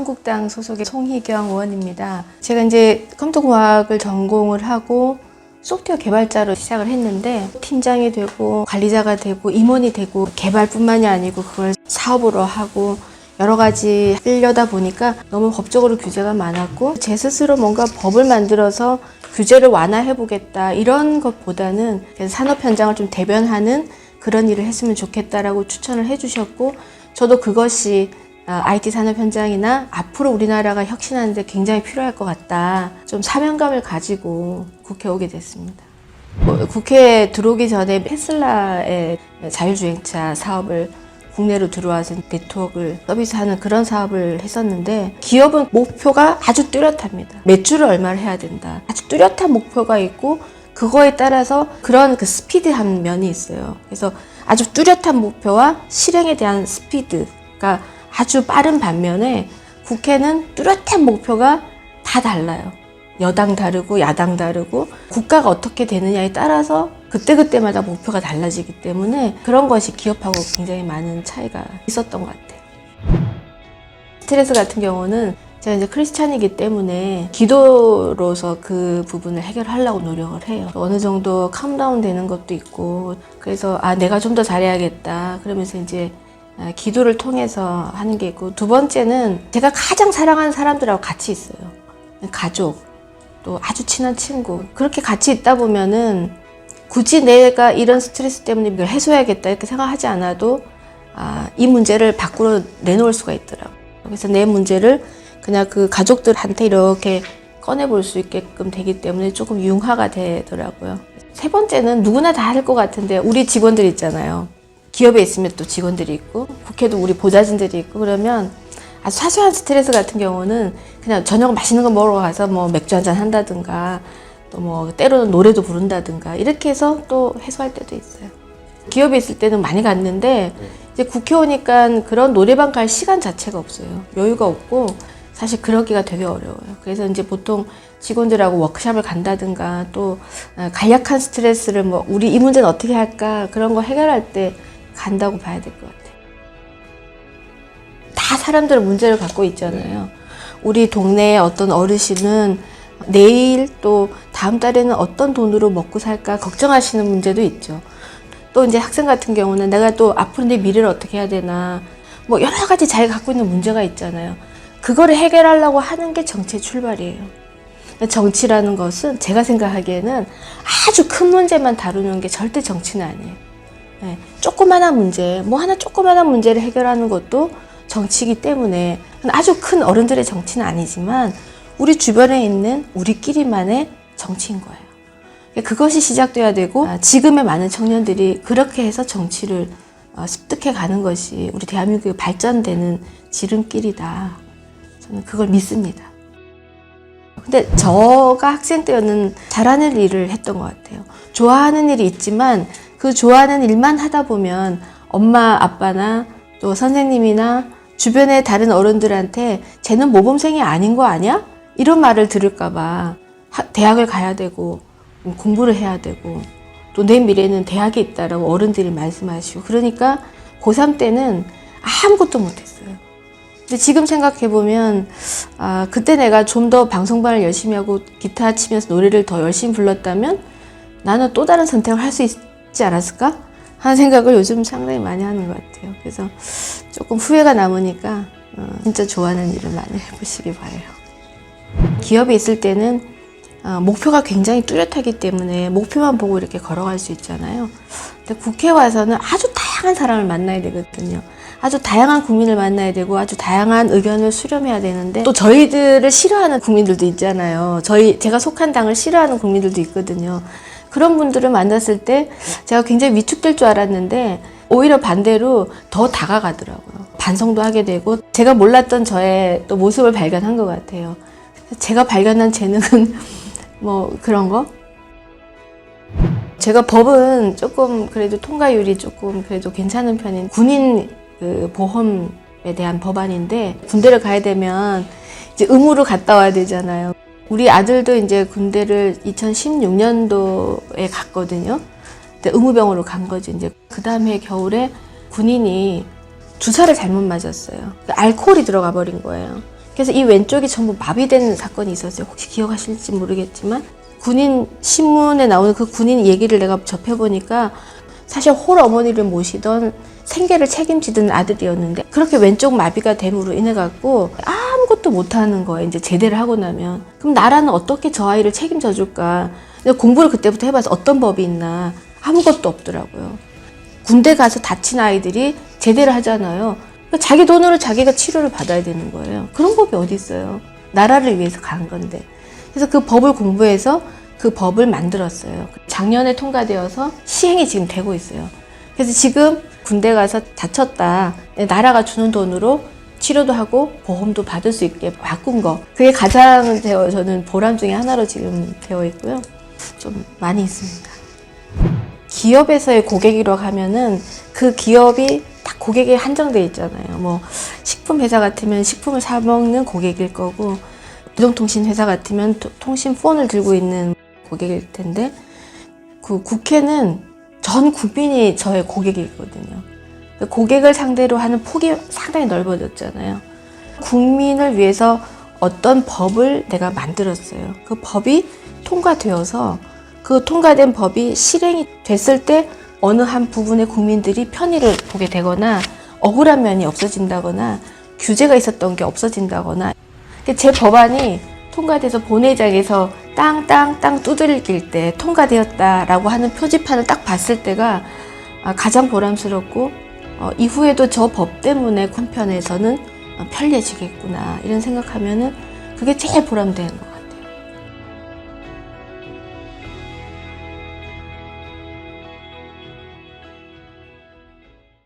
한국당 소속의 송희경 의원입니다. 제가 이제 컴퓨터공학을 전공을 하고 소프트웨어 개발자로 시작을 했는데 팀장이 되고 관리자가 되고 임원이 되고 개발뿐만이 아니고 그걸 사업으로 하고 여러 가지 하려다 보니까 너무 법적으로 규제가 많았고 제 스스로 뭔가 법을 만들어서 규제를 완화해 보겠다 이런 것보다는 산업 현장을 좀 대변하는 그런 일을 했으면 좋겠다라고 추천을 해주셨고 저도 그것이 IT 산업 현장이나 앞으로 우리나라가 혁신하는데 굉장히 필요할 것 같다. 좀 사명감을 가지고 국회에 오게 됐습니다. 국회에 들어오기 전에 테슬라의 자율주행차 사업을 국내로 들어와서 네트워크를 서비스하는 그런 사업을 했었는데 기업은 목표가 아주 뚜렷합니다. 매출을 얼마를 해야 된다. 아주 뚜렷한 목표가 있고 그거에 따라서 그런 그 스피드한 면이 있어요. 그래서 아주 뚜렷한 목표와 실행에 대한 스피드가 아주 빠른 반면에 국회는 뚜렷한 목표가 다 달라요. 여당 다르고 야당 다르고 국가가 어떻게 되느냐에 따라서 그때그때마다 목표가 달라지기 때문에 그런 것이 기업하고 굉장히 많은 차이가 있었던 것 같아요. 스트레스 같은 경우는 제가 이제 크리스찬이기 때문에 기도로서 그 부분을 해결하려고 노력을 해요. 어느 정도 캄다운 되는 것도 있고 그래서 내가 좀 더 잘해야겠다 그러면서 이제 기도를 통해서 하는 게 있고 두 번째는 제가 가장 사랑하는 사람들하고 같이 있어요. 가족, 또 아주 친한 친구 그렇게 같이 있다 보면은 굳이 내가 이런 스트레스 때문에 이걸 해소해야겠다 이렇게 생각하지 않아도 이 문제를 밖으로 내놓을 수가 있더라고요. 그래서 내 문제를 그냥 그 가족들한테 이렇게 꺼내볼 수 있게끔 되기 때문에 조금 융화가 되더라고요. 세 번째는 누구나 다 할 것 같은데 우리 직원들 있잖아요. 기업에 있으면 또 직원들이 있고 국회도 우리 보좌진들이 있고 그러면 아주 사소한 스트레스 같은 경우는 그냥 저녁 맛있는 거 먹으러 가서 뭐 맥주 한잔 한다든가 또 뭐 때로는 노래도 부른다든가 이렇게 해서 또 해소할 때도 있어요. 기업에 있을 때는 많이 갔는데 이제 국회 오니까 그런 노래방 갈 시간 자체가 없어요. 여유가 없고 사실 그러기가 되게 어려워요. 그래서 이제 보통 직원들하고 워크숍을 간다든가 또 간략한 스트레스를 뭐 우리 이 문제는 어떻게 할까 그런 거 해결할 때 간다고 봐야 될 것 같아요. 다 사람들은 문제를 갖고 있잖아요. 우리 동네에 어떤 어르신은 내일 또 다음 달에는 어떤 돈으로 먹고 살까 걱정하시는 문제도 있죠. 또 이제 학생 같은 경우는 내가 또 앞으로 내 미래를 어떻게 해야 되나 뭐 여러 가지 자기가 갖고 있는 문제가 있잖아요. 그거를 해결하려고 하는 게 정치의 출발이에요. 정치라는 것은 제가 생각하기에는 아주 큰 문제만 다루는 게 절대 정치는 아니에요. 조그마한 문제, 뭐 하나 조그마한 문제를 해결하는 것도 정치이기 때문에 아주 큰 어른들의 정치는 아니지만 우리 주변에 있는 우리끼리만의 정치인 거예요. 그것이 시작돼야 되고 지금의 많은 청년들이 그렇게 해서 정치를 습득해 가는 것이 우리 대한민국이 발전되는 지름길이다. 저는 그걸 믿습니다. 근데 저가 학생 때는 잘하는 일을 했던 것 같아요. 좋아하는 일이 있지만 그 좋아하는 일만 하다 보면 엄마, 아빠나 또 선생님이나 주변의 다른 어른들한테 쟤는 모범생이 아닌 거 아니야? 이런 말을 들을까 봐 대학을 가야 되고 공부를 해야 되고 또 내 미래는 대학에 있다라고 어른들이 말씀하시고 그러니까 고3 때는 아무것도 못했어요. 근데 지금 생각해보면 그때 내가 좀 더 방송반을 열심히 하고 기타 치면서 노래를 더 열심히 불렀다면 나는 또 다른 선택을 할 수 있지 않았을까? 하는 생각을 요즘 상당히 많이 하는 것 같아요. 그래서 조금 후회가 남으니까 진짜 좋아하는 일을 많이 해보시기 바라요. 기업에 있을 때는 목표가 굉장히 뚜렷하기 때문에 목표만 보고 이렇게 걸어갈 수 있잖아요. 근데 국회에 와서는 아주 다양한 사람을 만나야 되거든요. 아주 다양한 국민을 만나야 되고 아주 다양한 의견을 수렴해야 되는데 또 저희들을 싫어하는 국민들도 있잖아요. 제가 속한 당을 싫어하는 국민들도 있거든요. 그런 분들을 만났을 때 제가 굉장히 위축될 줄 알았는데 오히려 반대로 더 다가가더라고요. 반성도 하게 되고 제가 몰랐던 저의 또 모습을 발견한 것 같아요. 제가 발견한 재능은 뭐 그런 거? 제가 법은 조금 그래도 통과율이 조금 그래도 괜찮은 편인 군인 그 보험에 대한 법안인데 군대를 가야 되면 이제 의무로 갔다 와야 되잖아요. 우리 아들도 이제 군대를 2016년도에 갔거든요. 근데 의무병으로 간 거죠. 이제 그 다음에 겨울에 군인이 주사를 잘못 맞았어요. 알코올이 들어가 버린 거예요. 그래서 이 왼쪽이 전부 마비된 사건이 있었어요. 혹시 기억하실지 모르겠지만 군인 신문에 나오는 그 군인 얘기를 내가 접해보니까 사실 홀 어머니를 모시던 생계를 책임지던 아들이었는데 그렇게 왼쪽 마비가 됨으로 인해 갖고 아무것도 못하는 거예요. 이제 제대를 하고 나면. 그럼 나라는 어떻게 저 아이를 책임져 줄까? 내가 공부를 그때부터 해봐서 어떤 법이 있나 아무것도 없더라고요. 군대 가서 다친 아이들이 제대를 하잖아요. 그러니까 자기 돈으로 자기가 치료를 받아야 되는 거예요. 그런 법이 어디 있어요? 나라를 위해서 간 건데. 그래서 그 법을 공부해서 그 법을 만들었어요. 작년에 통과되어서 시행이 지금 되고 있어요. 그래서 지금 군대 가서 다쳤다. 나라가 주는 돈으로 치료도 하고 보험도 받을 수 있게 바꾼 거. 그게 가장 저는 보람 중에 하나로 지금 되어 있고요. 좀 많이 있습니다. 기업에서의 고객이라고 하면은 그 기업이 딱 고객에 한정돼 있잖아요. 뭐 식품 회사 같으면 식품을 사 먹는 고객일 거고, 이동통신 회사 같으면 통신폰을 들고 있는 고객일 텐데, 그 국회는 전 국민이 저의 고객이거든요. 고객을 상대로 하는 폭이 상당히 넓어졌잖아요. 국민을 위해서 어떤 법을 내가 만들었어요. 그 법이 통과되어서 그 통과된 법이 실행이 됐을 때 어느 한 부분의 국민들이 편의를 보게 되거나 억울한 면이 없어진다거나 규제가 있었던 게 없어진다거나, 제 법안이 통과돼서 본회의장에서 땅 두들길 때 통과되었다라고 하는 표지판을 딱 봤을 때가 가장 보람스럽고, 이후에도 저 법 때문에 한편에서는 편리해지겠구나 이런 생각하면은 그게 제일 보람된 것 같아요.